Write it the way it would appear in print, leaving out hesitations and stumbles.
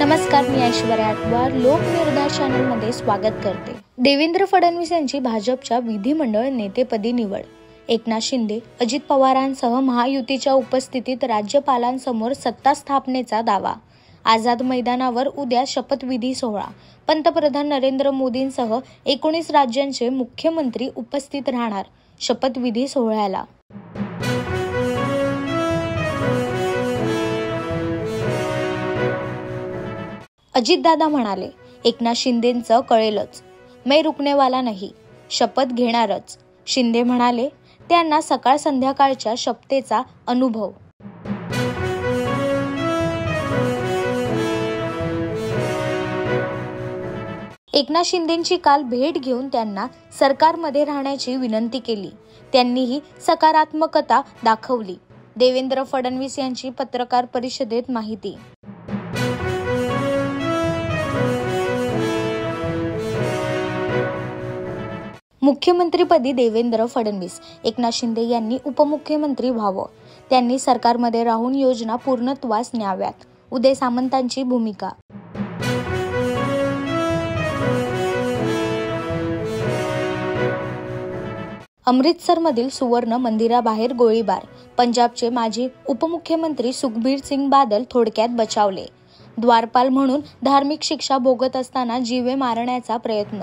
नमस्कार, मी ऐश्वर्या आटवार लोकनिर्धार चॅनलमध्ये स्वागत करते। देवेंद्र फडणवीस यांची भाजपच्या विधिमंडळ नेतेपदी निवड। एकनाथ शिंदे, अजित पवारांसह महायुतीच्या उपस्थितीत राज्यपालांसमोर सत्ता स्थापनेचा दावा। आझाद मैदानावर उद्या शपथविधी सोहळा। पंतप्रधान नरेंद्र मोदींसह 19 राज्यांचे मुख्यमंत्री उपस्थित राहणार शपथविधी सोहळ्याला। अजितदादा म्हणाले, एकनाथ शिंदेंचं कळेलच, मैं रुकने वाला नाही, शपथ घेणारच। शिंदे म्हणाले, त्यांना सकाळ संध्याकाळच्या शपथेचा अनुभव। एकनाथ शिंदेंची काल भेट घेऊन त्यांना सरकारमध्ये राहण्याची विनंती केली। त्यांनीही सकारात्मकता दाखवली। देवेंद्र फडणवीस यांची पत्रकार परिषदेत माहिती। मुख्यमंत्रीपदी देवेंद्र फडणवीस, एकनाथ शिंदे यांनी उपमुख्यमंत्री व्हावं। त्यांनी सरकारमध्ये राहून योजना पूर्णत्वास न्याव्यात। उदय सामंतांची भूमिका। अमृतसरमधील सुवर्ण मंदिराबाहेर गोळीबार। पंजाबचे माजी उपमुख्यमंत्री सुखबीर सिंग बादल थोडक्यात बचावले। द्वारपाल म्हणून धार्मिक शिक्षा भोगत असताना जीवे मारण्याचा प्रयत्न।